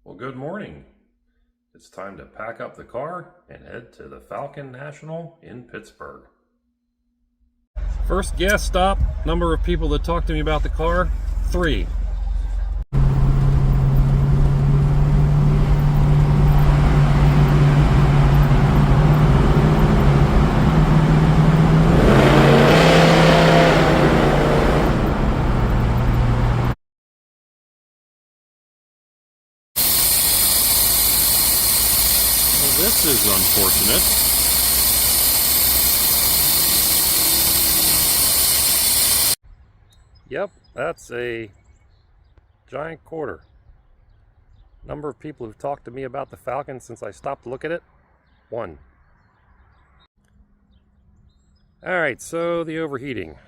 Well, good morning. It's time to pack up the car and head to the Falcon National in Pittsburgh. First gas stop, number of people that talked to me about the car, 3. This is unfortunate. Yep, that's a giant quarter. Number of people who've talked to me about the Falcon since I stopped to look at it, 1. Alright, so the overheating.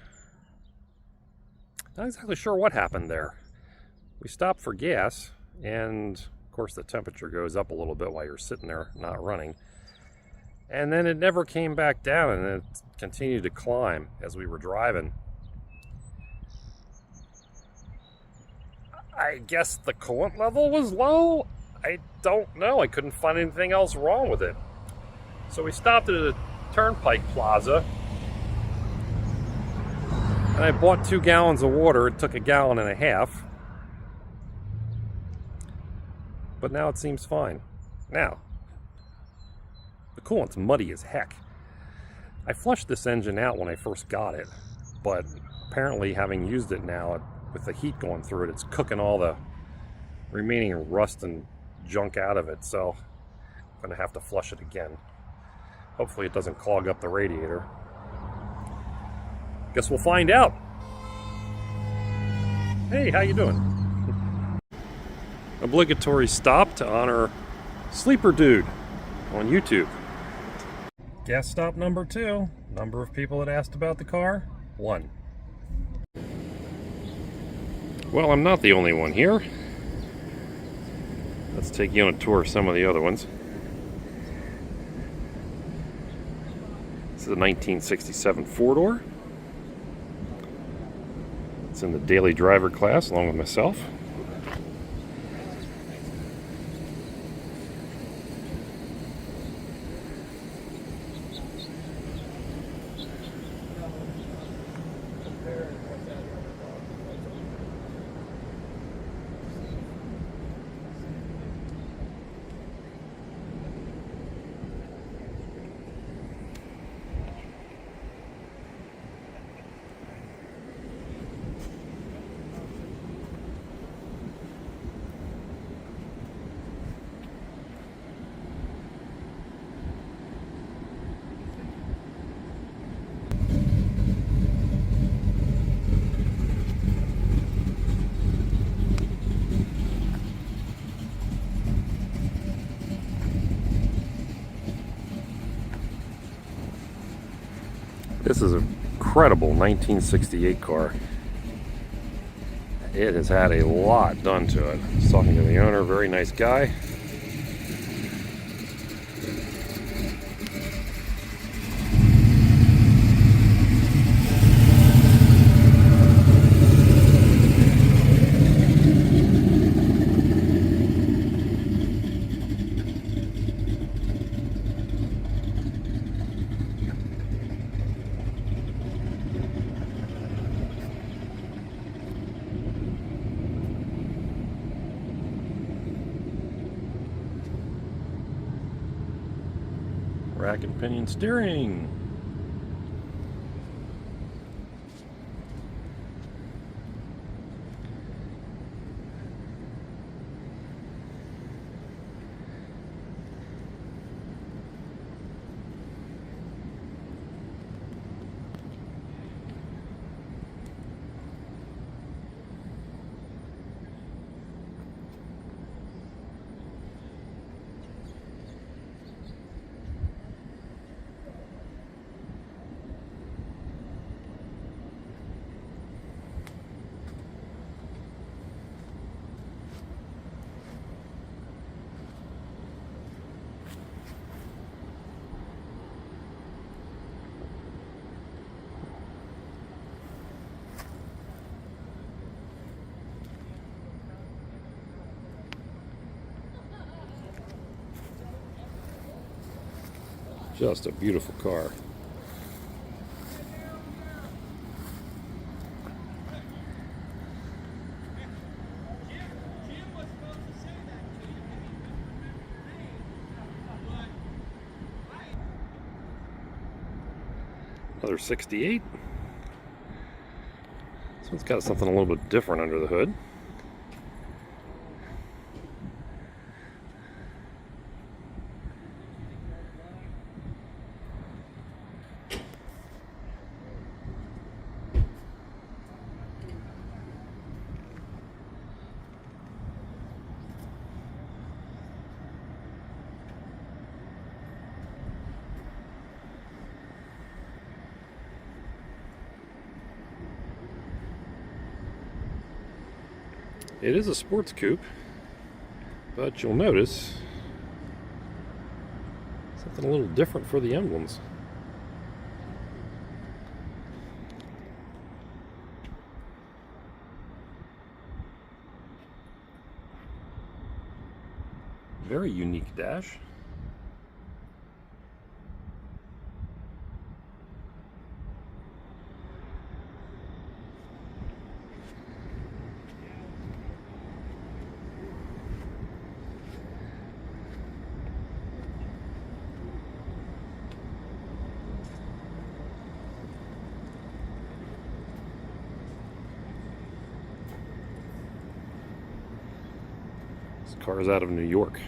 Not exactly sure what happened there. We stopped for gas, and of course the temperature goes up a little bit while you're sitting there not running. And then it never came back down, and it continued to climb as we were driving. I guess the coolant level was low? I don't know. I couldn't find anything else wrong with it. So we stopped at a turnpike plaza, and I bought 2 gallons of water. It took 1.5 gallons. But now it seems fine. Now, the coolant's muddy as heck. I flushed this engine out when I first got it, but apparently having used it now, with the heat going through it, it's cooking all the remaining rust and junk out of it, so I'm going to have to flush it again. Hopefully it doesn't clog up the radiator. Guess we'll find out. Hey, how you doing? Obligatory stop to honor Sleeper Dude on YouTube. Gas stop number 2. Number of people that asked about the car, 1. Well, I'm not the only one here. Let's take you on a tour of some of the other ones. This is a 1967 4-door. It's in the daily driver class along with myself. This is an incredible 1968 car. It has had a lot done to it. I was talking to the owner, very nice guy. Rack and pinion steering. Just a beautiful car. Another 68. This one's got something a little bit different under the hood. It is a sports coupe, but you'll notice something a little different for the emblems. Very unique dash. This car is out of New York.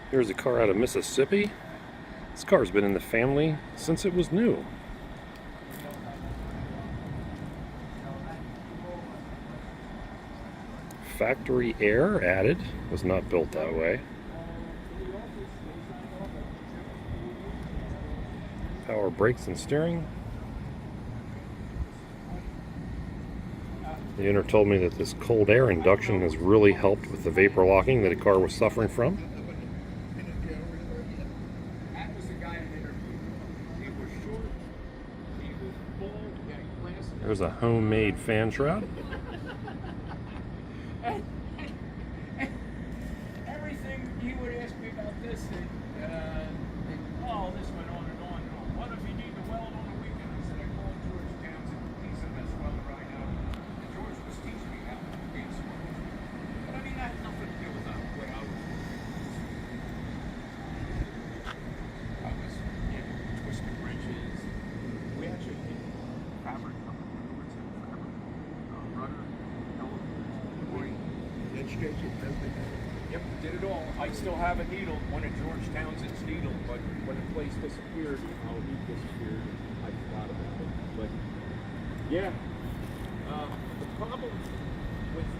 Here's a car out of Mississippi. This car's been in the family since it was new. Factory air added, was not built that way. Power brakes and steering. The owner told me that this cold air induction has really helped with the vapor locking that a car was suffering from. There's a homemade fan shroud. Everything you would ask me about this, oh, this went on and on and on. What if you need to weld on the weekend? I said, I called George Townsend. He's the best welder I know. And George was teaching me how to do gas welding. But I mean, that had nothing to do with that. What I was twisting wrenches. We actually did fabric company. Yep, did it all. I still have a needle, one of George Townsend's needle, but when the place disappeared, he disappeared, I forgot about it. But yeah, the problem with the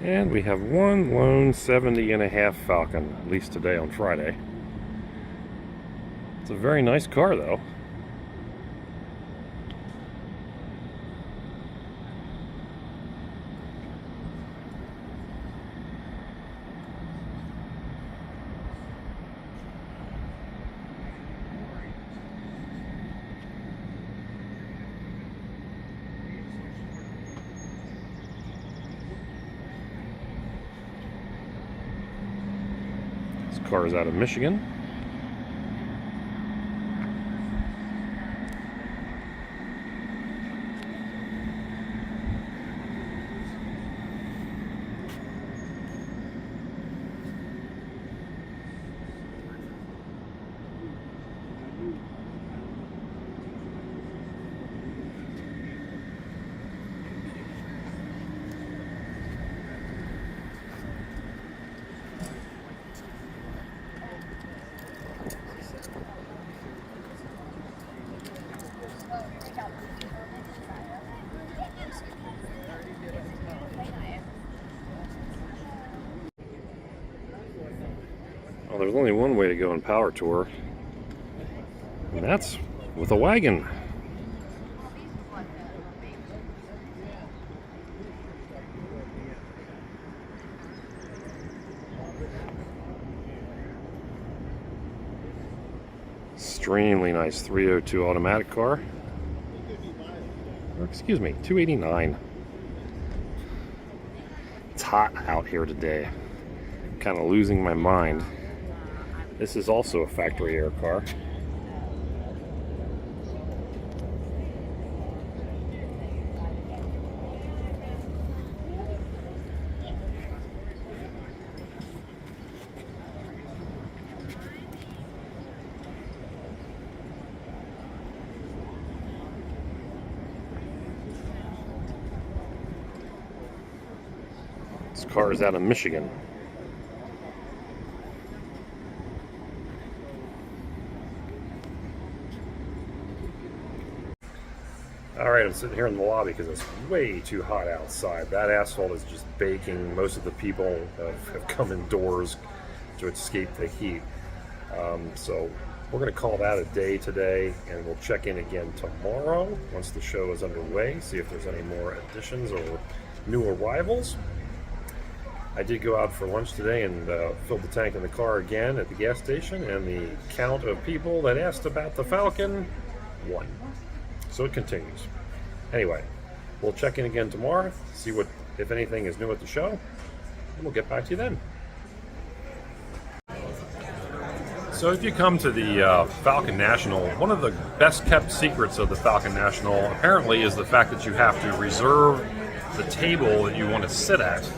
And we have one lone 70.5 Falcon, at least today on Friday. It's a very nice car though. This car is out of Michigan. Well, there's only one way to go in Power Tour, and that's with a wagon. Extremely nice 302 automatic car. Or excuse me, 289. It's hot out here today. Kind of losing my mind. This is also a factory air car. This car is out of Michigan. Alright, I'm sitting here in the lobby because it's way too hot outside. That asphalt is just baking. Most of the people have come indoors to escape the heat. So we're going to call that a day today, and we'll check in again tomorrow once the show is underway, see if there's any more additions or new arrivals. I did go out for lunch today and filled the tank in the car again at the gas station, and the count of people that asked about the Falcon, 1. So it continues. Anyway, we'll check in again tomorrow, see what, if anything, is new at the show, and we'll get back to you then. So if you come to the Falcon National, one of the best kept secrets of the Falcon National apparently is the fact that you have to reserve the table that you want to sit at.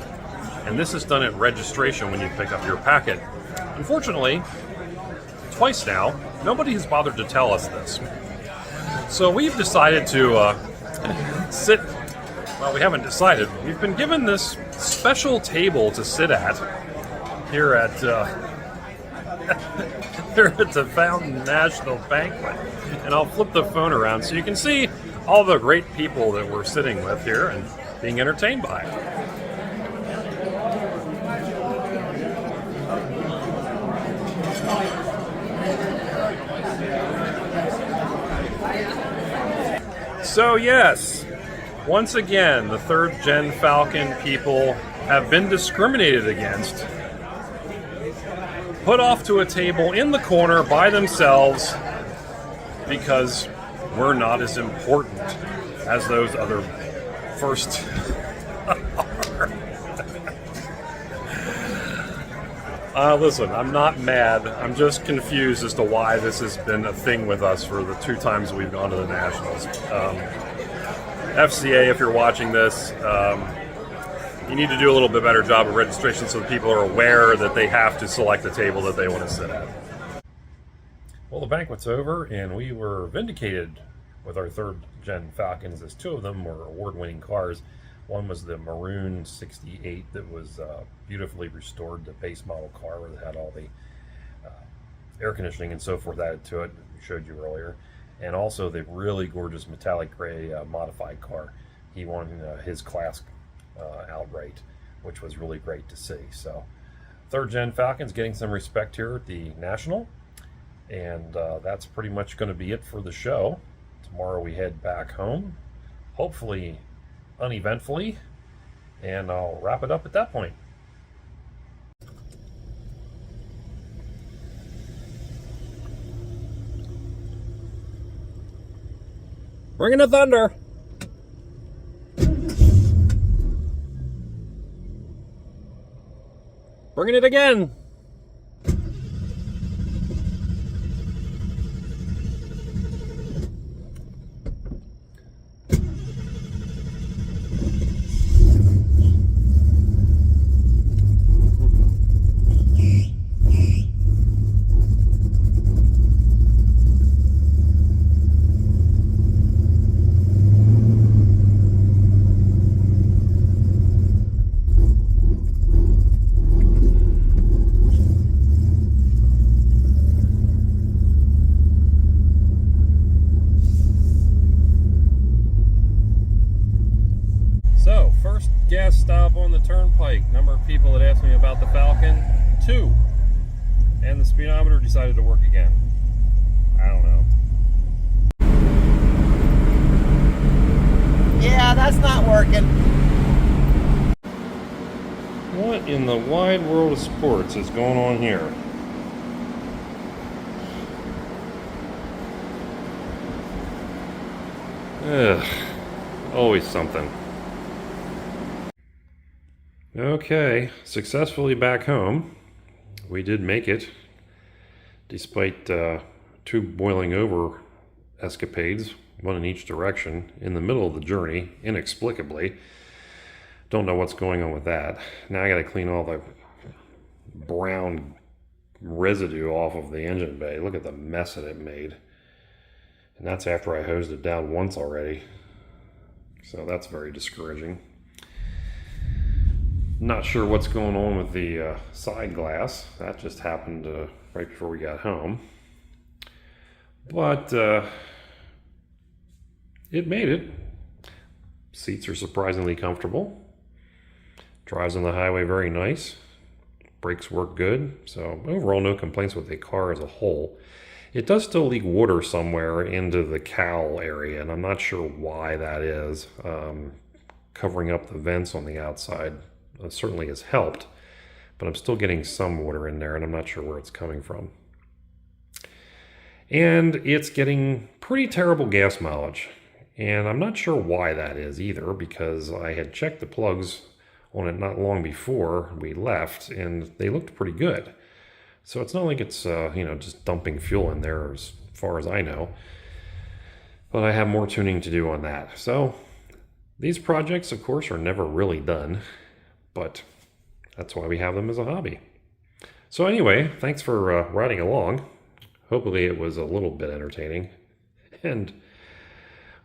And this is done at registration when you pick up your packet. Unfortunately, twice now, nobody has bothered to tell us this. So we've decided to sit, well, we haven't decided. We've been given this special table to sit at here at here at the Falcon National Banquet. And I'll flip the phone around so you can see all the great people that we're sitting with here and being entertained by. So yes, once again, the third gen Falcon people have been discriminated against, put off to a table in the corner by themselves because we're not as important as those other first are. Listen, I'm not mad. I'm just confused as to why this has been a thing with us for the 2 times we've gone to the Nationals. FCA, if you're watching this, you need to do a little bit better job of registration so that people are aware that they have to select the table that they want to sit at. Well, the banquet's over, and we were vindicated with our third gen Falcons, as 2 of them were award-winning cars. One was the Maroon 68 that was beautifully restored, the base model car that had all the air conditioning and so forth added to it, we showed you earlier. And also the really gorgeous metallic gray modified car. He won his class outright, which was really great to see. So third gen Falcons getting some respect here at the National. And that's pretty much going to be it for the show. Tomorrow we head back home, hopefully uneventfully, and I'll wrap it up at that point. Bringing the thunder. Bringing it again. Gas stop on the turnpike. Number of people that asked me about the Falcon, 2. speedometer decided to work again. I don't know. Yeah, that's not working. What in the wide world of sports is going on here? Ugh, always something. Okay, successfully back home. We did make it, despite two boiling over escapades, one in each direction, in the middle of the journey, inexplicably. Don't know what's going on with that. Now I gotta clean all the brown residue off of the engine bay. Look at the mess that it made. And that's after I hosed it down once already. So that's very discouraging. Not sure what's going on with the side glass. That just happened right before we got home. But it made it. Seats are surprisingly comfortable. Drives on the highway very nice. Brakes work good. So overall, no complaints with the car as a whole. It does still leak water somewhere into the cowl area, and I'm not sure why that is. Covering up the vents on the outside certainly has helped, but I'm still getting some water in there, and I'm not sure where it's coming from. And it's getting pretty terrible gas mileage, and I'm not sure why that is either, because I had checked the plugs on it not long before we left, and they looked pretty good. So it's not like it's, just dumping fuel in there as far as I know. But I have more tuning to do on that. So these projects, of course, are never really done. But that's why we have them as a hobby. So anyway, thanks for riding along. Hopefully it was a little bit entertaining. And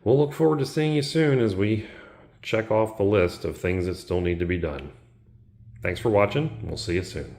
we'll look forward to seeing you soon as we check off the list of things that still need to be done. Thanks for watching. We'll see you soon.